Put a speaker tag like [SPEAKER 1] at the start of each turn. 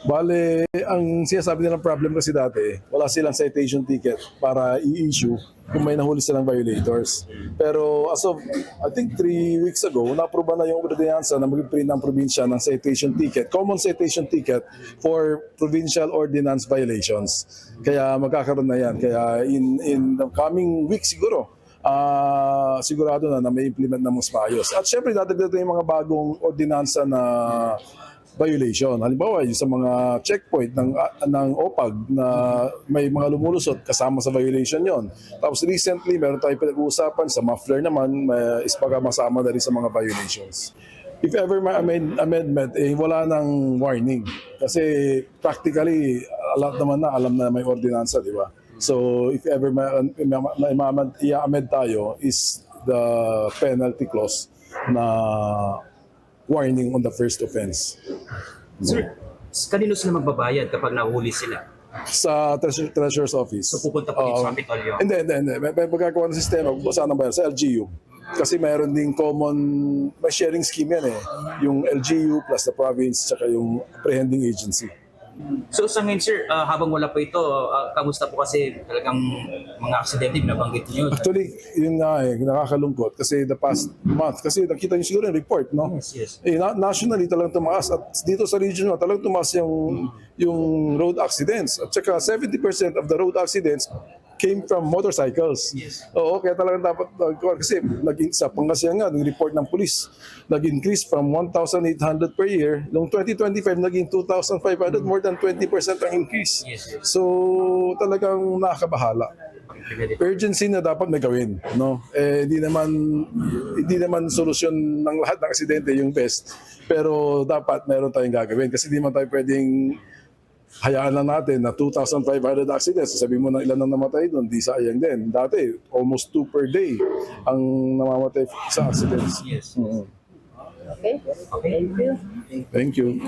[SPEAKER 1] Bale, ang sinasabi nilang problem kasi dati, wala silang citation ticket para i-issue kung may nahuli silang violators. Pero as of, I think 3 weeks ago, na-approve na yung ordinansa na mag-print ng probinsya ng citation ticket, common citation ticket for provincial ordinance violations. Kaya magkakaroon na yan. Kaya in the coming week siguro, sigurado na may implement na mas maayos. At syempre, dadagdag yung mga bagong ordinansa na violation. Halimbawa, yung sa mga checkpoint ng OPAG na may mga lumulusot kasama sa violation yon. Tapos recently, meron tayong pinag-uusapan sa muffler naman, is masama na rin sa mga violations. If ever may amendment, wala nang warning. Kasi practically, alam na may ordinansa, di ba? So if ever i-amend tayo is the penalty clause na warning on the first offense.
[SPEAKER 2] Sir, kanino sila magbabayad kapag nahuli sila?
[SPEAKER 1] Sa Treasurer's Office.
[SPEAKER 2] So pupunta po dito sa Kapitolyo?
[SPEAKER 1] Hindi. May magkakawa ng sistema, saan ang bayan? Sa LGU. Kasi mayroon ding common, may sharing scheme yan eh. Yung LGU plus the province, tsaka yung apprehending agency.
[SPEAKER 2] So sa ngayon sir, habang wala pa ito, kamusta po kasi talagang mga aksidente nabanggit niyo?
[SPEAKER 1] Actually, yun nga nakakalungkot kasi the past month, kasi nakita niyo siguro yung report, no?
[SPEAKER 2] Yes.
[SPEAKER 1] Nationally talagang tumaas at dito sa region talagang tumaas yung road accidents. At saka 70% of the road accidents came from motorcycles.
[SPEAKER 2] Yes.
[SPEAKER 1] Oo, kaya talagang dapat, kasi sa Pangasinan nga, yung report ng police, nag-increase from 1,800 per year, noong 2025 naging 2,500, more than 20% ang increase.
[SPEAKER 2] Yes.
[SPEAKER 1] So talagang nakakabahala. Urgency na dapat may gawin, no? Hindi naman solusyon ng lahat ng aksidente yung best, pero dapat meron tayong gagawin kasi hindi man tayo pwedeng hayaan lang natin na 2,500 accidents. Sabihin mo na ilan ang namatay doon, di sayang din. Dati, almost 2 per day ang namamatay sa accidents.
[SPEAKER 2] Yes.
[SPEAKER 1] Mm-hmm.
[SPEAKER 3] Okay. Thank you.
[SPEAKER 1] Thank you.